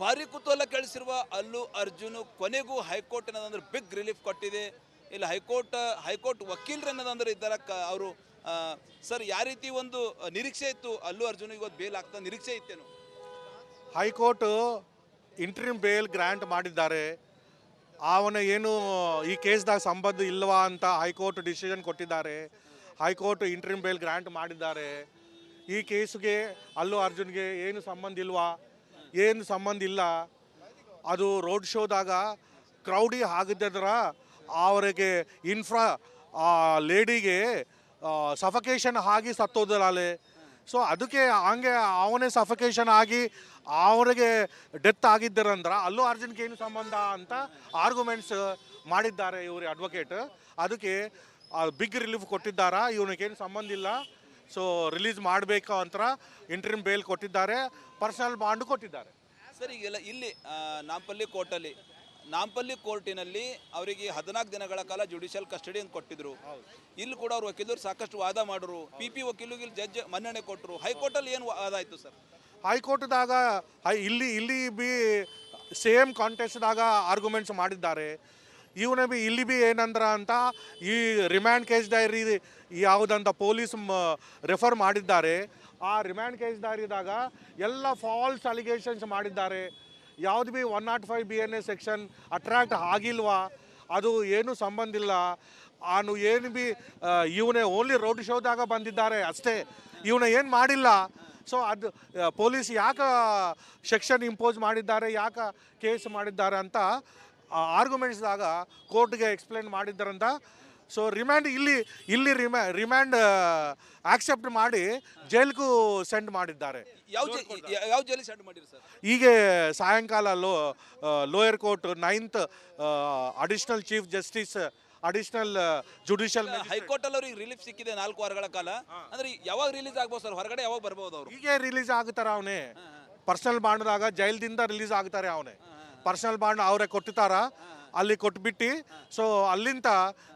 ಭಾರಿ ಕುತೂಹಲ ಕೆಳಿಸಿರುವ ಅಲ್ಲು ಅರ್ಜುನ್ ಕೊನೆಗೂ ಹೈಕೋರ್ಟ್ ಏನದಂದ್ರೆ ಬಿಗ್ ರಿಲೀಫ್ ಕೊಟ್ಟಿದೆ. ಇಲ್ಲಿ ಹೈಕೋರ್ಟ್ ವಕೀಲರು ಏನದಂದ್ರೆ ಇದ್ದಾರೆ ಅವರು. ಸರ್, ಯಾವ ರೀತಿ ಒಂದು ನಿರೀಕ್ಷೆ ಇತ್ತು ಅಲ್ಲು ಅರ್ಜುನ್ ಇವತ್ತು ಬೇಲ್ ಆಗ್ತಾ ನಿರೀಕ್ಷೆ ಇತ್ತೇನು? ಹೈಕೋರ್ಟ್ ಇಂಟ್ರಿಮ್ ಬೇಲ್ ಗ್ರ್ಯಾಂಟ್ ಮಾಡಿದ್ದಾರೆ. ಅವನ ಏನು ಈ ಕೇಸ್ದಾಗ ಸಂಬಂಧ ಇಲ್ಲವಾ ಅಂತ ಹೈಕೋರ್ಟ್ ಡಿಸಿಷನ್ ಕೊಟ್ಟಿದ್ದಾರೆ. ಹೈಕೋರ್ಟ್ ಇಂಟ್ರಿಮ್ ಬೇಲ್ ಗ್ರ್ಯಾಂಟ್ ಮಾಡಿದ್ದಾರೆ. ಈ ಕೇಸ್ಗೆ ಅಲ್ಲು ಅರ್ಜುನ್ಗೆ ಏನು ಸಂಬಂಧ ಇಲ್ವಾ, ಏನು ಸಂಬಂಧ ಇಲ್ಲ. ಅದು ರೋಡ್ ಶೋದಾಗ ಕ್ರೌಡಿ ಆಗಿದ್ದರ ಅವರಿಗೆ ಲೇಡಿಗೆ ಸಫಕೇಶನ್ ಆಗಿ ಸತ್ತೋದಲಾಲೆ. ಸೊ ಅದಕ್ಕೆ ಹಂಗೆ ಅವನೇ ಸಫಕೇಶನ್ ಆಗಿ ಅವರಿಗೆ ಡೆತ್ ಆಗಿದ್ದಾರಂದ್ರೆ ಅಲ್ಲು ಅರ್ಜುನ್ಗೆ ಏನು ಸಂಬಂಧ ಅಂತ ಆರ್ಗ್ಯುಮೆಂಟ್ಸ್ ಮಾಡಿದ್ದಾರೆ ಇವರು ಅಡ್ವೊಕೇಟ್. ಅದಕ್ಕೆ ಬಿಗ್ ರಿಲೀಫ್ ಕೊಟ್ಟಿದ್ದಾರೆ. ಇವನಿಗೇನು ಸಂಬಂಧ ಇಲ್ಲ, ಸೊ ರಿಲೀಸ್ ಮಾಡಬೇಕು ಅಂತ ಇಂಟ್ರಿಮ್ ಬೇಲ್ ಕೊಟ್ಟಿದ್ದಾರೆ, ಪರ್ಸನಲ್ ಬಾಂಡ್ ಕೊಟ್ಟಿದ್ದಾರೆ. ಸರ್, ಈಗೆಲ್ಲ ಇಲ್ಲಿ ನಾಂಪಲ್ಲಿ ಕೋರ್ಟಿನಲ್ಲಿ ಅವರಿಗೆ 14 ದಿನಗಳ ಕಾಲ ಜುಡಿಷಿಯಲ್ ಕಸ್ಟಡಿ ಅಂತ ಕೊಟ್ಟಿದ್ರು. ಇಲ್ಲಿ ಕೂಡ ಅವ್ರ ವಕೀಲರು ಸಾಕಷ್ಟು ವಾದ ಮಾಡಿದ್ರು. ಪಿ ವಕೀಲಿಗೆ ಜಡ್ಜ್ ಮನ್ನಣೆ ಕೊಟ್ಟರು. ಹೈಕೋರ್ಟಲ್ಲಿ ಏನು ವಾದ ಆಯಿತು ಸರ್? ಹೈಕೋರ್ಟ್ದಾಗ ಇಲ್ಲಿ ಬಿ ಸೇಮ್ ಕಾಂಟೆಸ್ಟ್ದಾಗ ಆರ್ಗ್ಯುಮೆಂಟ್ಸ್ ಮಾಡಿದ್ದಾರೆ. ಇವನೇ ಬಿ ಇಲ್ಲಿ ಬಿ ಏನಂದ್ರ ಅಂತ ಈ ರಿಮ್ಯಾಂಡ್ ಕೇಸ್ ಡೈರಿ ಯಾವುದಂತ ಪೊಲೀಸ್ ರೆಫರ್ ಮಾಡಿದ್ದಾರೆ. ಆ ರಿಮ್ಯಾಂಡ್ ಕೇಸ್ ಡೈರಿದಾಗ ಎಲ್ಲ ಫಾಲ್ಸ್ ಅಲಿಗೇಷನ್ಸ್ ಮಾಡಿದ್ದಾರೆ. ಯಾವುದು ಬಿ 105 BNA ಸೆಕ್ಷನ್ ಅಟ್ರಾಕ್ಟ್ ಆಗಿಲ್ವಾ, ಅದು ಏನು ಸಂಬಂಧ ಇಲ್ಲ. ಅವನು ಏನು ಬಿ ಇವನೇ ಓನ್ಲಿ ರೋಡ್ ಶೋದಾಗ ಬಂದಿದ್ದಾರೆ ಅಷ್ಟೇ, ಇವನ ಏನು ಮಾಡಿಲ್ಲ. ಸೊ ಅದು ಪೊಲೀಸ್ ಯಾಕೆ ಸೆಕ್ಷನ್ ಇಂಪೋಸ್ ಮಾಡಿದ್ದಾರೆ, ಯಾಕೆ ಕೇಸ್ ಮಾಡಿದ್ದಾರೆ ಅಂತ ಆರ್ಗ್ಯುಮೆಂಟ್ಸ್ದಾಗ ಕೋರ್ಟ್ಗೆ ಎಕ್ಸ್ಪ್ಲೇನ್ ಮಾಡಿದ್ದಾರಂತ. ಸೊ ಇಲ್ಲಿ ರಿಮ್ಯಾಂಡ್ ಆಕ್ಸೆಪ್ಟ್ ಮಾಡಿ ಜೈಲ್ಗೂ ಸೆಂಡ್ ಮಾಡಿದ್ದಾರೆ. ಯಾವ ಜೈಲಿಗೆ ಸೆಂಡ್ ಮಾಡಿರಿ ಸರ್? ಈಗ ಸಾಯಂಕಾಲ lower court 9th additional chief justice additional judicial high court ಅಲ್ಲಿ ಅವ್ರಿಗೆ ರಿಲೀಫ್ ಸಿಕ್ಕಿದೆ 4 ವಾರಗಳ ಕಾಲ. ಅಂದ್ರೆ ಯಾವಾಗ ರಿಲೀಸ್ ಆಗ್ಬೋದು ಸರ್? ಹೊರಗಡೆ ಯಾವಾಗ ಬರ್ಬೋದು ಅವರು? ಈಗ ರಿಲೀಸ್ ಆಗ್ತಾರ. ಅವನೇ ಪರ್ಸನಲ್ ಬಾಂಡ್ದಾಗ ಜೈಲ್ದಿಂದ ರಿಲೀಸ್ ಆಗ್ತಾರೆ. ಅವನೇ ಪರ್ಸನಲ್ ಬಾಂಡ್ ಅವರೇ ಕೊಟ್ಟಿತಾರ, ಅಲ್ಲಿ ಕೊಟ್ಬಿಟ್ಟು ಸೊ ಅಲ್ಲಿಂದ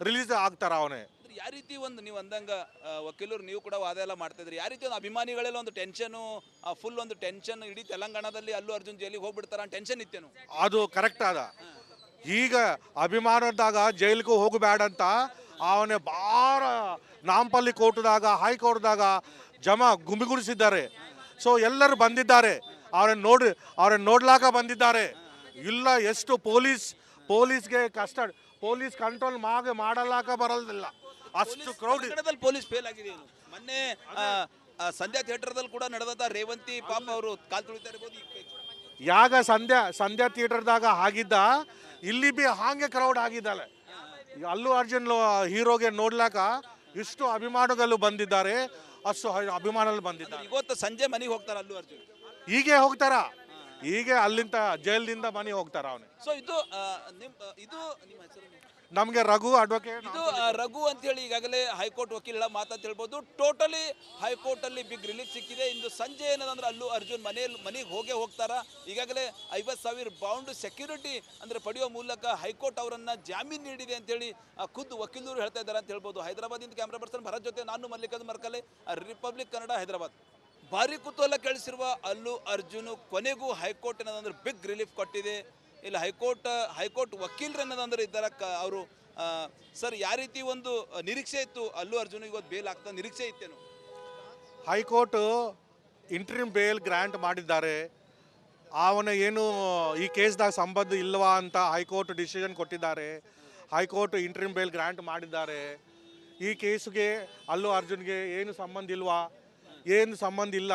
ರಿಲೀಸ್ ಆಗ್ತಾರ. ಅವನೇ ಯಾವ ರೀತಿ ಒಂದು ನೀವು ಅಂದಂಗ ವಕೀಲರು ನೀವು ಕೂಡ ವಾದ ಎಲ್ಲ ಮಾಡ್ತಾ ಇದ್ರಿ, ಯಾವ ರೀತಿ ಒಂದು ಅಭಿಮಾನಿಗಳೆಲ್ಲ ಒಂದು ಟೆನ್ಷನ್, ಫುಲ್ ಒಂದು ಟೆನ್ಷನ್, ಇಡೀ ತೆಲಂಗಾಣದಲ್ಲಿ ಅಲ್ಲು ಅರ್ಜುನ್ ಜೈಲಿಗೆ ಹೋಗ್ಬಿಡ್ತಾರ ಟೆನ್ಷನ್ ಇತ್ತೇನು? ಅದು ಕರೆಕ್ಟ್ ಅದ. ಈಗ ಅಭಿಮಾನದಾಗ ಜೈಲಿಗೂ ಹೋಗಬೇಡ ಅಂತ ಅವನೇ ಭಾಳ ನಾಂಪಲ್ಲಿ ಕೋರ್ಟ್ದಾಗ ಹೈಕೋರ್ಟ್ದಾಗ ಗುಮಿಗುಡಿಸಿದ್ದಾರೆ. ಸೊ ಎಲ್ಲರೂ ಬಂದಿದ್ದಾರೆ, ಅವ್ರನ್ನ ನೋಡ್ಲಾಕ ಬಂದಿದ್ದಾರೆ. ಇಲ್ಲ ಎಷ್ಟು ಪೊಲೀಸ್ಗೆ ಪೊಲೀಸ್ ಕಂಟ್ರೋಲ್ ಮಾಡಲಾಕ ಬರಲಿಲ್ಲ, ಅಷ್ಟು ಕ್ರೌಡ್. ಪೊಲೀಸ್ ಫೇಲ್ ಆಗಿದೆ. ಮೊನ್ನೆ ಸಂಧ್ಯಾ ಥಿಯೇಟರ್ದಲ್ಲಿ ಕೂಡ ನಡೆದಂತ ರೇವಂತಿ ಪಾಪ ಅವರು ಕಾಲ್ ತುಳಿತಾ ಇರ್ಬೋದು. ಯಾಗ ಸಂಧ್ಯಾ ಥಿಯೇಟರ್ದಾಗ ಆಗಿದ್ದ, ಇಲ್ಲಿ ಬಿ ಹಾಗೆ ಕ್ರೌಡ್ ಆಗಿದ್ದಾಳೆ. ಅಲ್ಲು ಅರ್ಜುನ್ ಹೀರೋಗೆ ನೋಡ್ಲಾಕ ಇಷ್ಟು ಅಭಿಮಾನಿಗಳು ಬಂದಿದ್ದಾರೆ, ಅಷ್ಟು ಅಭಿಮಾನಿಗಳು ಬಂದಿದ್ದಾರೆ. ಇವತ್ತು ಸಂಜೆ ಮನೆಗೆ ಹೋಗ್ತಾರೆ ಅಲ್ಲು ಅರ್ಜುನ್. ಹೀಗೆ ಹೋಗ್ತಾರ, ಹೀಗೆ ಅಲ್ಲಿಂದ ಜೈಲಿಂದ ಮನೆಗೆ ಹೋಗ್ತಾರ ಅವನೇ. ಸೊ ಇದು ನಿಮ್ಮ ಹೆಸರು? ನಮಗೆ ರಘು ಅಡ್ವೊಕೇಟ್. ಇದು ರಘು ಅಂತ ಹೇಳಿ ಈಗಾಗಲೇ ಹೈಕೋರ್ಟ್ ವಕೀಲ ಮಾತಂತ ಹೇಳ್ಬೋದು. ಟೋಟಲಿ ಹೈಕೋರ್ಟ್ ಅಲ್ಲಿ ಬಿಗ್ ರಿಲೀಫ್ ಸಿಕ್ಕಿದೆ. ಇಂದು ಸಂಜೆ ಏನದಂದ್ರೆ ಅಲ್ಲು ಅರ್ಜುನ್ ಮನೆಗೆ ಹೋಗ್ತಾರ. ಈಗಾಗಲೇ 50,000 ಬೌಂಡ್ ಸೆಕ್ಯೂರಿಟಿ ಅಂದ್ರೆ ಪಡೆಯುವ ಮೂಲಕ ಹೈಕೋರ್ಟ್ ಅವರನ್ನ ಜಾಮೀನು ನೀಡಿದೆ ಅಂತ ಹೇಳಿ ಖುದ್ದು ವಕೀಲರು ಹೇಳ್ತಾ ಇದ್ದಾರೆ ಅಂತ ಹೇಳ್ಬೋದು. ಹೈದರಾಬಾದಿಂದ ಕ್ಯಾಮ್ರಾ ಪರ್ಸನ್ ಭರತ್ ಜೊತೆ ನಾನು ಮಲ್ಲಿಕಾರ್ಜುನ್ ಮರ್ಕಲೆ, ರಿಪಬ್ಲಿಕ್ ಕನ್ನಡ, ಹೈದರಾಬಾದ್. ಭಾರಿ ಕುತೂಹಲ ಕೆಳಿಸಿರುವ ಅಲ್ಲು ಅರ್ಜುನ್ ಕೊನೆಗೂ ಹೈಕೋರ್ಟ್ ಏನದಂದ್ರೆ ಬಿಗ್ ರಿಲೀಫ್ ಕೊಟ್ಟಿದೆ. ಇಲ್ಲಿ ಹೈಕೋರ್ಟ್ ವಕೀಲರು ಏನದಂದ್ರೆ ಇದ್ದಾರೆ ಅವರು. ಸರ್, ಯಾವ ರೀತಿ ಒಂದು ನಿರೀಕ್ಷೆ ಇತ್ತು ಅಲ್ಲು ಅರ್ಜುನ್ ಇವತ್ತು ಬೇಲ್ ಆಗ್ತಾ ನಿರೀಕ್ಷೆ ಇತ್ತೇನು? ಹೈಕೋರ್ಟ್ ಇಂಟ್ರಿಮ್ ಬೇಲ್ ಗ್ರ್ಯಾಂಟ್ ಮಾಡಿದ್ದಾರೆ. ಅವನ ಏನು ಈ ಕೇಸ್ದಾಗ ಸಂಬಂಧ ಇಲ್ಲವಾ ಅಂತ ಹೈಕೋರ್ಟ್ ಡಿಸಿಷನ್ ಕೊಟ್ಟಿದ್ದಾರೆ. ಹೈಕೋರ್ಟ್ ಇಂಟ್ರಿಮ್ ಬೇಲ್ ಗ್ರ್ಯಾಂಟ್ ಮಾಡಿದ್ದಾರೆ. ಈ ಕೇಸ್ಗೆ ಅಲ್ಲು ಅರ್ಜುನ್ಗೆ ಏನು ಸಂಬಂಧ ಇಲ್ವಾ, ಏನು ಸಂಬಂಧ ಇಲ್ಲ.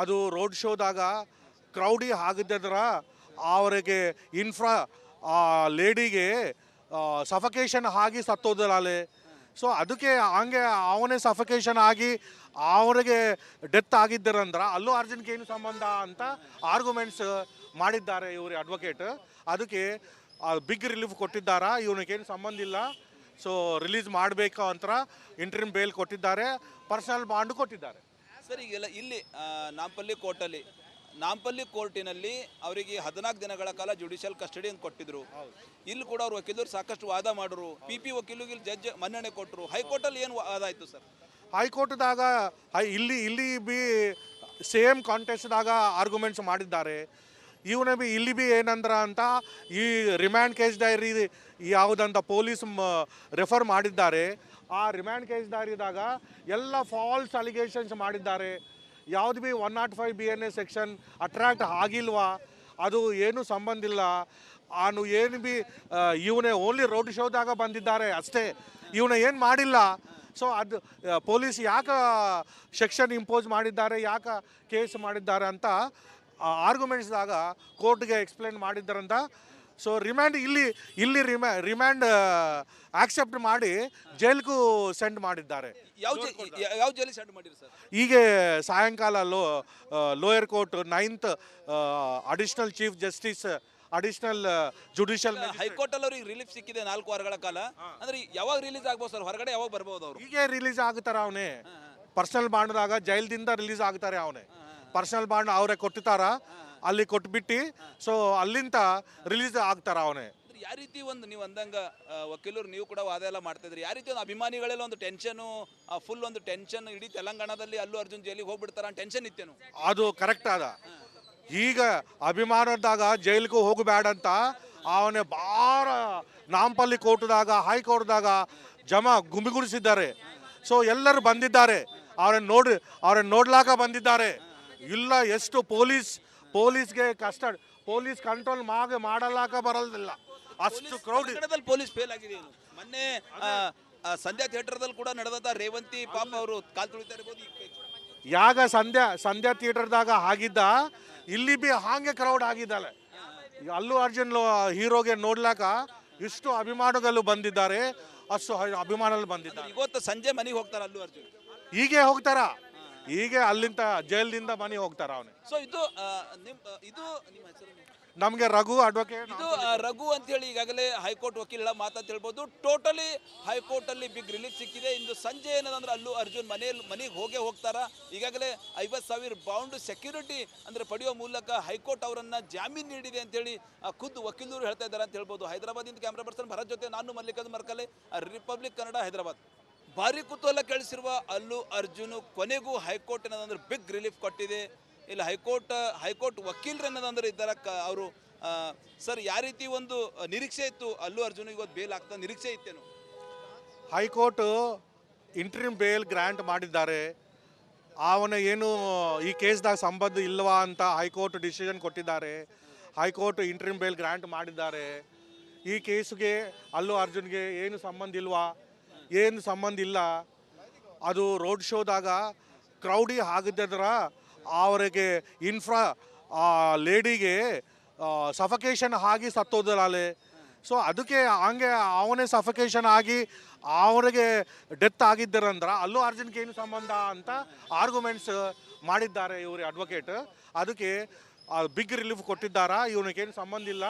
ಅದು ರೋಡ್ ಶೋದಾಗ ಕ್ರೌಡಿ ಆಗಿದ್ದರ ಅವರಿಗೆ ಲೇಡಿಗೆ ಸಫಕೇಶನ್ ಆಗಿ ಸತ್ತೋದಲಾಲೆ. ಸೊ ಅದಕ್ಕೆ ಹಂಗೆ ಅವನೇ ಸಫಕೇಶನ್ ಆಗಿ ಅವರಿಗೆ ಡೆತ್ ಆಗಿದ್ದಾರಂದ್ರೆ ಅಲ್ಲು ಅರ್ಜುನ್ಗೆ ಏನು ಸಂಬಂಧ ಅಂತ ಆರ್ಗ್ಯುಮೆಂಟ್ಸ್ ಮಾಡಿದ್ದಾರೆ ಇವರು ಅಡ್ವೊಕೇಟ್. ಅದಕ್ಕೆ ಬಿಗ್ ರಿಲೀಫ್ ಕೊಟ್ಟಿದ್ದಾರೆ. ಇವನಿಗೇನು ಸಂಬಂಧ ಇಲ್ಲ, ಸೊ ರಿಲೀಸ್ ಮಾಡಬೇಕು ಅಂತ ಇಂಟ್ರಿಮ್ ಬೇಲ್ ಕೊಟ್ಟಿದ್ದಾರೆ, ಪರ್ಸನಲ್ ಬಾಂಡ್ ಕೊಟ್ಟಿದ್ದಾರೆ. ಸರ್, ಈಗೆಲ್ಲ ಇಲ್ಲಿ ನಾಂಪಲ್ಲಿ ಕೋರ್ಟಿನಲ್ಲಿ ಅವರಿಗೆ 14 ದಿನಗಳ ಕಾಲ ಜುಡಿಷಿಯಲ್ ಕಸ್ಟಡಿ ಅಂತ ಕೊಟ್ಟಿದ್ರು. ಇಲ್ಲಿ ಕೂಡ ಅವ್ರ ವಕೀಲರು ಸಾಕಷ್ಟು ವಾದ ಮಾಡಿದ್ರು. ಪಿ ವಕೀಲಿಗೆ ಜಡ್ಜ್ ಮನ್ನಣೆ ಕೊಟ್ಟರು. ಹೈಕೋರ್ಟಲ್ಲಿ ಏನು ವಾದ ಆಯಿತು ಸರ್? ಹೈಕೋರ್ಟ್ದಾಗ ಇಲ್ಲಿ ಬಿ ಸೇಮ್ ಕಾಂಟೆಸ್ಟ್ದಾಗ ಆರ್ಗ್ಯುಮೆಂಟ್ಸ್ ಮಾಡಿದ್ದಾರೆ. ಇವನೇ ಬಿ ಇಲ್ಲಿ ಬಿ ಏನಂದ್ರ ಅಂತ ಈ ರಿಮ್ಯಾಂಡ್ ಕೇಸ್ ಡೈರಿ ಯಾವುದಂತ ಪೊಲೀಸ್ ರೆಫರ್ ಮಾಡಿದ್ದಾರೆ. ಆ ರಿಮ್ಯಾಂಡ್ ಕೇಸ್ ಡೈರಿದಾಗ ಎಲ್ಲ ಫಾಲ್ಸ್ ಅಲಿಗೇಷನ್ಸ್ ಮಾಡಿದ್ದಾರೆ. ಯಾವುದು ಬಿ 105 BNA ಸೆಕ್ಷನ್ ಅಟ್ರಾಕ್ಟ್ ಆಗಿಲ್ವಾ, ಅದು ಏನು ಸಂಬಂಧ ಇಲ್ಲ. ಅವನು ಏನು ಬಿ ಇವನೇ ಓನ್ಲಿ ರೋಡ್ ಶೋದಾಗ ಬಂದಿದ್ದಾರೆ ಅಷ್ಟೇ, ಇವನ ಏನು ಮಾಡಿಲ್ಲ. ಸೊ ಅದು ಪೊಲೀಸ್ ಯಾಕೆ ಸೆಕ್ಷನ್ ಇಂಪೋಸ್ ಮಾಡಿದ್ದಾರೆ, ಯಾಕೆ ಕೇಸ್ ಮಾಡಿದ್ದಾರೆ ಅಂತ ಆರ್ಗ್ಯುಮೆಂಟ್ಸ್ದಾಗ ಕೋರ್ಟ್ಗೆ ಎಕ್ಸ್ಪ್ಲೇನ್ ಮಾಡಿದ್ದಾರಂತ. ಸೊ ರಿಮ್ಯಾಂಡ್ ಇಲ್ಲಿ ರಿಮ್ಯಾಂಡ್ ಆಕ್ಸೆಪ್ಟ್ ಮಾಡಿ ಜೈಲ್ಗೂ ಸೆಂಡ್ ಮಾಡಿದ್ದಾರೆ. ಯಾವ ಜೈಲಿಗೆ ಸೆಂಡ್ ಮಾಡಿರಿ ಸರ್? ಈಗ ಸಾಯಂಕಾಲ lower court 9th additional chief justice additional judicial high court ಅಲ್ಲಿ ಅವ್ರಿಗೆ ರಿಲೀಫ್ ಸಿಕ್ಕಿದೆ 4 ವಾರಗಳ ಕಾಲ. ಅಂದ್ರೆ ಯಾವಾಗ ರಿಲೀಸ್ ಆಗ್ಬೋದು ಸರ್? ಹೊರಗಡೆ ಯಾವಾಗ ಬರ್ಬೋದು ಅವರು? ಹೀಗೆ ರಿಲೀಸ್ ಆಗ್ತಾರ. ಅವನೇ ಪರ್ಸನಲ್ ಬಾಂಡ್ದಾಗ ಜೈಲ್ದಿಂದ ರಿಲೀಸ್ ಆಗ್ತಾರೆ. ಅವನೇ ಪರ್ಸನಲ್ ಬಾಂಡ್ ಅವರೇ ಕೊಟ್ಟಿರ್ತಾರ, ಅಲ್ಲಿ ಕೊಟ್ಬಿಟ್ಟು ಸೊ ಅಲ್ಲಿಂದ ರಿಲೀಸ್ ಆಗ್ತಾರ. ಅವನೇ ಯಾವ ರೀತಿ ಒಂದು ನೀವು ಅಂದಂಗ ವಕೀಲರು ನೀವು ಕೂಡ ವಾದ ಎಲ್ಲ ಮಾಡ್ತಾ ಇದ್ರಿ, ಯಾವ ರೀತಿ ಒಂದು ಅಭಿಮಾನಿಗಳೆಲ್ಲ ಒಂದು ಟೆನ್ಷನ್, ಫುಲ್ ಒಂದು ಟೆನ್ಷನ್, ಇಡೀ ತೆಲಂಗಾಣದಲ್ಲಿ ಅಲ್ಲು ಅರ್ಜುನ್ ಜೈಲಿಗೆ ಹೋಗ್ಬಿಡ್ತಾರ ಟೆನ್ಷನ್ ಇತ್ತೇನು? ಅದು ಕರೆಕ್ಟ್ ಅದ. ಈಗ ಅಭಿಮಾನದಾಗ ಜೈಲಿಗೂ ಹೋಗಬೇಡ ಅಂತ ಅವನೇ ಭಾಳ ನಾಂಪಲ್ಲಿ ಕೋರ್ಟ್ದಾಗ ಹೈಕೋರ್ಟ್ದಾಗ ಗುಮಿಗುಡಿಸಿದ್ದಾರೆ. ಸೊ ಎಲ್ಲರೂ ಬಂದಿದ್ದಾರೆ, ಅವ್ರನ್ನ ನೋಡ್ಲಾಕ ಬಂದಿದ್ದಾರೆ. ಇಲ್ಲ ಎಷ್ಟು ಪೊಲೀಸ್ಗೆ ಪೊಲೀಸ್ ಕಂಟ್ರೋಲ್ ಮಾಡಲಾಕ ಬರಲಿಲ್ಲ, ಅಷ್ಟು ಕ್ರೌಡ್. ಪೊಲೀಸ್ ಫೇಲ್ ಆಗಿದೆ. ಮೊನ್ನೆ ಸಂಧ್ಯಾ ಥಿಯೇಟರ್ದಲ್ಲಿ ಕೂಡ ನಡೆದ ರೇವಂತಿ ಪಾಪ ಅವರು ಕಾಲ್ ತುಳಿತಾ ಇರ್ಬೋದು. ಯಾಗ ಸಂಧ್ಯಾ ಥಿಯೇಟರ್ದಾಗ ಆಗಿದ್ದ, ಇಲ್ಲಿ ಬಿ ಹಾಗೆ ಕ್ರೌಡ್ ಆಗಿದ್ದಾಳೆ. ಅಲ್ಲು ಅರ್ಜುನ್ ಹೀರೋಗೆ ನೋಡ್ಲಾಕ ಇಷ್ಟು ಅಭಿಮಾನಿಗಳು ಬಂದಿದ್ದಾರೆ, ಅಷ್ಟು ಅಭಿಮಾನಿಗಳು ಬಂದಿದ್ದಾರೆ. ಇವತ್ತು ಸಂಜೆ ಮನೆಗೆ ಹೋಗ್ತಾರೆ ಅಲ್ಲು ಅರ್ಜುನ್, ಹೀಗೆ ಹೋಗ್ತಾರ, ಹೀಗೆ ಅಲ್ಲಿಂದ ಜೈಲಿಂದ ಮನೆಗೆ ಹೋಗ್ತಾರ ಅವನೇ. ಸೊ ಇದು ನಿಮ್ಮ ಹೆಸರು? ನಮಗೆ ರಘು ಅಡ್ವೊಕೇಟ್. ಇದು ರಘು ಅಂತ ಹೇಳಿ ಈಗಾಗಲೇ ಹೈಕೋರ್ಟ್ ವಕೀಲರ ಮಾತಂತ ಹೇಳ್ಬೋದು. ಟೋಟಲಿ ಹೈಕೋರ್ಟ್ ಅಲ್ಲಿ ಬಿಗ್ ರಿಲೀಫ್ ಸಿಕ್ಕಿದೆ. ಇಂದು ಸಂಜೆ ಏನದಂದ್ರೆ ಅಲ್ಲು ಅರ್ಜುನ್ ಮನೆಗೆ ಹೋಗ್ತಾರ. ಈಗಾಗಲೇ 50,000 ಬೌಂಡ್ ಸೆಕ್ಯೂರಿಟಿ ಅಂದ್ರೆ ಪಡೆಯುವ ಮೂಲಕ ಹೈಕೋರ್ಟ್ ಅವರನ್ನ ಜಾಮೀನು ನೀಡಿದೆ ಅಂತ ಹೇಳಿ ಖುದ್ದು ವಕೀಲರು ಹೇಳ್ತಾ ಇದ್ದಾರೆ ಅಂತ ಹೇಳ್ಬೋದು. ಹೈದರಾಬಾದಿಂದ ಕ್ಯಾಮ್ರಾ ಪರ್ಸನ್ ಭರತ್ ಜೊತೆ ನಾನು ಮಲ್ಲಿಕಾರ್ಜುನ್ ಮರ್ಕಲೆ, ರಿಪಬ್ಲಿಕ್ ಕನ್ನಡ, ಹೈದರಾಬಾದ್. ಭಾರಿ ಕುತೂಹಲ ಕೇಳಿಸಿರುವ ಅಲ್ಲು ಅರ್ಜುನ್ ಕೊನೆಗೂ ಹೈಕೋರ್ಟ್ ಏನದಂದ್ರೆ ಬಿಗ್ ರಿಲೀಫ್ ಕೊಟ್ಟಿದೆ. ಇಲ್ಲಿ ಹೈಕೋರ್ಟ್ ವಕೀಲರು ಏನದಂದ್ರೆ ಇದ್ದಾರೆ ಅವರು. ಸರ್, ಯಾವ ರೀತಿ ಒಂದು ನಿರೀಕ್ಷೆ ಇತ್ತು ಅಲ್ಲು ಅರ್ಜುನ್ ಇವತ್ತು ಬೇಲ್ ಆಗ್ತಾ ನಿರೀಕ್ಷೆ ಇತ್ತೇನು? ಹೈಕೋರ್ಟ್ ಇಂಟ್ರಿಮ್ ಬೇಲ್ ಗ್ರಾಂಟ್ ಮಾಡಿದ್ದಾರೆ. ಅವನ ಏನು ಈ ಕೇಸ್ದಾಗ ಸಂಬಂಧ ಇಲ್ವಾ ಅಂತ ಹೈಕೋರ್ಟ್ ಡಿಸಿಷನ್ ಕೊಟ್ಟಿದ್ದಾರೆ. ಹೈಕೋರ್ಟ್ ಇಂಟ್ರಿಮ್ ಬೇಲ್ ಗ್ರಾಂಟ್ ಮಾಡಿದ್ದಾರೆ. ಈ ಕೇಸ್ಗೆ ಅಲ್ಲು ಅರ್ಜುನ್ಗೆ ಏನು ಸಂಬಂಧ ಇಲ್ವಾ, ಏನು ಸಂಬಂಧ ಇಲ್ಲ. ಅದು ರೋಡ್ ಶೋದಾಗ ಕ್ರೌಡಿ ಆಗಿದ್ದರ ಅವರಿಗೆ ಲೇಡಿಗೆ ಸಫಕೇಶನ್ ಆಗಿ ಸತ್ತೋದಲ್ಲೇ. ಸೊ ಅದಕ್ಕೆ ಹಂಗೆ ಅವನೇ ಸಫಕೇಶನ್ ಆಗಿ ಅವರಿಗೆ ಡೆತ್ ಆಗಿದ್ದಾರಂದ್ರೆ ಅಲ್ಲು ಅರ್ಜುನ್ಗೆ ಏನು ಸಂಬಂಧ ಅಂತ ಆರ್ಗ್ಯುಮೆಂಟ್ಸ್ ಮಾಡಿದ್ದಾರೆ ಇವರು ಅಡ್ವೊಕೇಟ್. ಅದಕ್ಕೆ ಬಿಗ್ ರಿಲೀಫ್ ಕೊಟ್ಟಿದ್ದಾರೆ, ಇವನಿಗೇನು ಸಂಬಂಧ ಇಲ್ಲ.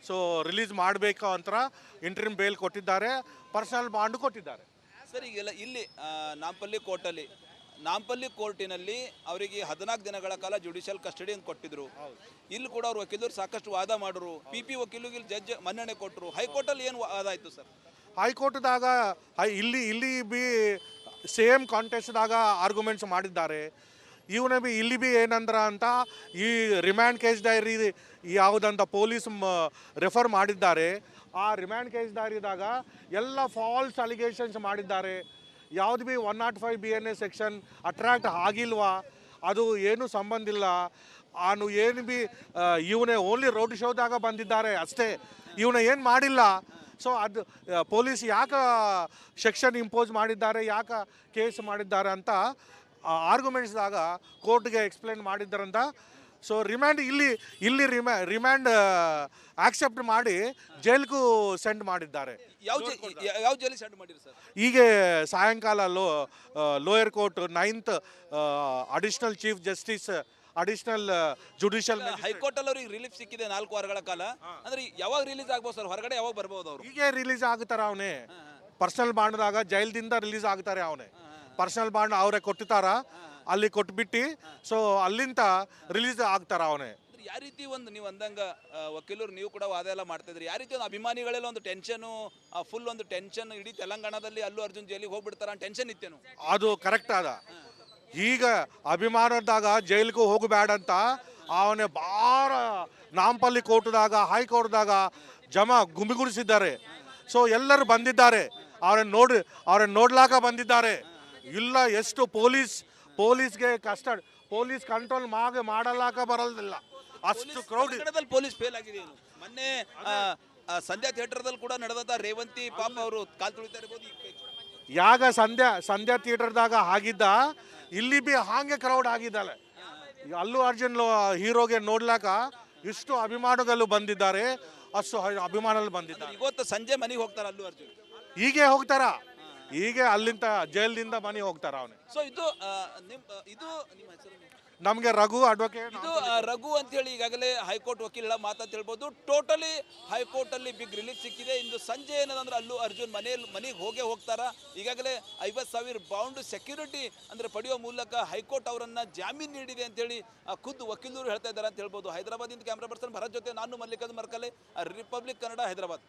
ಸೊ ರಿಲೀಸ್ ಮಾಡಬೇಕು ಅಂತ ಇಂಟ್ರಿಮ್ ಬೇಲ್ ಕೊಟ್ಟಿದ್ದಾರೆ, ಪರ್ಸನಲ್ ಬಾಂಡ್ ಕೊಟ್ಟಿದ್ದಾರೆ. ಸರ್, ಈಗೆಲ್ಲ ಇಲ್ಲಿ ನಾಂಪಲ್ಲಿ ಕೋರ್ಟಿನಲ್ಲಿ ಅವರಿಗೆ 14 ದಿನಗಳ ಕಾಲ ಜುಡಿಷಿಯಲ್ ಕಸ್ಟಡಿ ಅಂತ ಕೊಟ್ಟಿದ್ರು. ಇಲ್ಲಿ ಕೂಡ ಅವ್ರ ವಕೀಲರು ಸಾಕಷ್ಟು ವಾದ ಮಾಡಿದ್ರು. PP ವಕೀಲರಿಗೆ ಜಡ್ಜ್ ಮನ್ನಣೆ ಕೊಟ್ಟರು. ಹೈಕೋರ್ಟಲ್ಲಿ ಏನು ವಾದ ಆಯಿತು ಸರ್? ಹೈಕೋರ್ಟ್ದಾಗ ಇಲ್ಲಿ ಬಿ ಸೇಮ್ ಕಾಂಟೆಸ್ಟ್ದಾಗ ಆರ್ಗ್ಯುಮೆಂಟ್ಸ್ ಮಾಡಿದ್ದಾರೆ. ಇವನೇ ಬಿ ಇಲ್ಲಿ ಬಿ ಏನಂದ್ರ ಅಂತ ಈ ರಿಮ್ಯಾಂಡ್ ಕೇಸ್ ಡೈರಿ ಯಾವುದಂತ ಪೊಲೀಸ್ ರೆಫರ್ ಮಾಡಿದ್ದಾರೆ. ಆ ರಿಮ್ಯಾಂಡ್ ಕೇಸ್ ಡೈರಿದಾಗ ಎಲ್ಲ ಫಾಲ್ಸ್ ಅಲಿಗೇಷನ್ಸ್ ಮಾಡಿದ್ದಾರೆ. ಯಾವುದು ಬಿ 105 BNA ಸೆಕ್ಷನ್ ಅಟ್ರಾಕ್ಟ್ ಆಗಿಲ್ವಾ, ಅದು ಏನು ಸಂಬಂಧ ಇಲ್ಲ. ಅವನು ಏನು ಬಿ ಇವನೇ ಓನ್ಲಿ ರೋಡ್ ಶೋದಾಗ ಬಂದಿದ್ದಾರೆ ಅಷ್ಟೇ, ಇವನ ಏನು ಮಾಡಿಲ್ಲ. ಸೊ ಅದು ಪೊಲೀಸ್ ಯಾಕೆ ಸೆಕ್ಷನ್ ಇಂಪೋಸ್ ಮಾಡಿದ್ದಾರೆ, ಯಾಕೆ ಕೇಸ್ ಮಾಡಿದ್ದಾರೆ ಅಂತ ಆರ್ಗ್ಯುಮೆಂಟ್ಸ್ದಾಗ ಕೋರ್ಟ್ಗೆ ಎಕ್ಸ್ಪ್ಲೇನ್ ಮಾಡಿದ್ದಾರಂತ. ಸೊ ಇಲ್ಲಿ ರಿಮ್ಯಾಂಡ್ ಆಕ್ಸೆಪ್ಟ್ ಮಾಡಿ ಜೈಲ್ಗೂ ಸೆಂಡ್ ಮಾಡಿದ್ದಾರೆ. ಯಾವ ಜೈಲಿಗೆ ಸೆಂಡ್ ಮಾಡಿರಿ ಸರ್? ಈಗ ಸಾಯಂಕಾಲ lower court 9th additional chief justice additional judicial high court ಅಲ್ಲಿ ಅವ್ರಿಗೆ ರಿಲೀಫ್ ಸಿಕ್ಕಿದೆ 4 ವಾರಗಳ ಕಾಲ. ಅಂದ್ರೆ ಯಾವಾಗ ರಿಲೀಸ್ ಆಗ್ಬೋದು ಸರ್? ಹೊರಗಡೆ ಯಾವಾಗ ಬರ್ಬೋದು ಅವರು? ಹೀಗೆ ರಿಲೀಸ್ ಆಗ್ತಾರ. ಅವನೇ ಪರ್ಸನಲ್ ಬಾಂಡ್ದಾಗ ಜೈಲ್ದಿಂದ ರಿಲೀಸ್ ಆಗ್ತಾರೆ. ಅವನೇ ಪರ್ಸನಲ್ ಬಾಂಡ್ ಅವರೇ ಕೊಟ್ಟಿರ್ತಾರ, ಅಲ್ಲಿ ಕೊಟ್ಬಿಟ್ಟು ಸೊ ಅಲ್ಲಿಂದ ರಿಲೀಸ್ ಆಗ್ತಾರ. ಅವನೇ ಯಾವ ರೀತಿ ಒಂದು ನೀವು ಅಂದಂಗ ವಕೀಲರು ನೀವು ಕೂಡ ವಾದ ಎಲ್ಲ ಮಾಡ್ತಾ ಇದ್ರಿ, ಯಾವ ರೀತಿ ಒಂದು ಅಭಿಮಾನಿಗಳೆಲ್ಲ ಒಂದು ಟೆನ್ಷನ್, ಫುಲ್ ಒಂದು ಟೆನ್ಷನ್, ಇಡೀ ತೆಲಂಗಾಣದಲ್ಲಿ ಅಲ್ಲು ಅರ್ಜುನ್ ಜೈಲಿಗೆ ಹೋಗ್ಬಿಡ್ತಾರ ಟೆನ್ಷನ್ ಇತ್ತೇನು? ಅದು ಕರೆಕ್ಟ್ ಅದ. ಈಗ ಅಭಿಮಾನದಾಗ ಜೈಲಿಗೂ ಹೋಗಬೇಡ ಅಂತ ಅವನೇ ಭಾಳ ನಾಂಪಲ್ಲಿ ಕೋರ್ಟ್ದಾಗ ಹೈಕೋರ್ಟ್ದಾಗ ಗುಮಿಗೂಡಿಸಿದ್ದಾರೆ. ಸೊ ಎಲ್ಲರೂ ಬಂದಿದ್ದಾರೆ, ಅವ್ರನ್ನ ನೋಡ್ಲಾಕ ಬಂದಿದ್ದಾರೆ. ಇಲ್ಲ ಎಷ್ಟು ಪೊಲೀಸ್ಗೆ ಪೊಲೀಸ್ ಕಂಟ್ರೋಲ್ ಮಾಡಲಾಕ ಬರಲಿಲ್ಲ, ಅಷ್ಟು ಕ್ರೌಡ್. ಕನ್ನಡದಲ್ಲಿ ಪೊಲೀಸ್ ಫೇಲ್ ಆಗಿದೆ. ಮೊನ್ನೆ ಸಂಧ್ಯಾ ಥಿಯೇಟರ್ದಲ್ಲಿ ಕೂಡ ನಡೆದಂತ ರೇವಂತಿ ಪಾಪ ಅವರು ಕಾಲ್ ತುಳಿತಾ ಇರ್ಬೋದು. ಯಾಗ ಸಂಧ್ಯಾ ಥಿಯೇಟರ್ದಾಗ ಆಗಿದ್ದ, ಇಲ್ಲಿ ಬಿ ಹಾಗೆ ಕ್ರೌಡ್ ಆಗಿದ್ದಾಳೆ. ಅಲ್ಲು ಅರ್ಜುನ್ ಹೀರೋಗೆ ನೋಡ್ಲಾಕ ಇಷ್ಟು ಅಭಿಮಾನಿಗಳು ಬಂದಿದ್ದಾರೆ, ಅಷ್ಟು ಅಭಿಮಾನಿಗಳು ಬಂದಿದ್ದಾರೆ. ಇವತ್ತು ಸಂಜೆ ಮನೆಗೆ ಹೋಗ್ತಾರೆ ಅಲ್ಲು ಅರ್ಜುನ್. ಹೀಗೆ ಹೋಗ್ತಾರ, ಹೀಗೆ ಅಲ್ಲಿಂದ ಜೈಲಿಂದ ಮನೆ ಹೋಗ್ತಾರ ಅವನಿಗೆ. ಸೊ ಇದು ನಿಮ್ಮ ಹೆಸರು? ನಮಗೆ ರಘು ಅಡ್ವೊಕೇಟ್. ಇದು ರಘು ಅಂತ ಹೇಳಿ ಈಗಾಗಲೇ ಹೈಕೋರ್ಟ್ ವಕೀಲರ ಮಾತಂತ ಹೇಳ್ಬೋದು. ಟೋಟಲಿ ಹೈಕೋರ್ಟ್ ಅಲ್ಲಿ ಬಿಗ್ ರಿಲೀಫ್ ಸಿಕ್ಕಿದೆ. ಇಂದು ಸಂಜೆ ಏನದಂದ್ರೆ ಅಲ್ಲು ಅರ್ಜುನ್ ಮನೆಗೆ ಹೋಗ್ತಾರ. ಈಗಾಗಲೇ 50,000 ಬೌಂಡ್ ಸೆಕ್ಯೂರಿಟಿ ಅಂದ್ರೆ ಪಡೆಯುವ ಮೂಲಕ ಹೈಕೋರ್ಟ್ ಅವರನ್ನ ಜಾಮೀನು ನೀಡಿದೆ ಅಂತ ಹೇಳಿ ಖುದ್ದು ವಕೀಲರು ಹೇಳ್ತಾ ಇದ್ದಾರೆ ಅಂತ ಹೇಳ್ಬೋದು. ಹೈದರಾಬಾದಿಂದ ಕ್ಯಾಮ್ರಾ ಪರ್ಸನ್ ಭರತ್ ಜೊತೆ ನಾನು ಮಲ್ಲಿಕಾರ್ಜುನ್ ಮರ್ಕಲೆ, ರಿಪಬ್ಲಿಕ್ ಕನ್ನಡ, ಹೈದರಾಬಾದ್.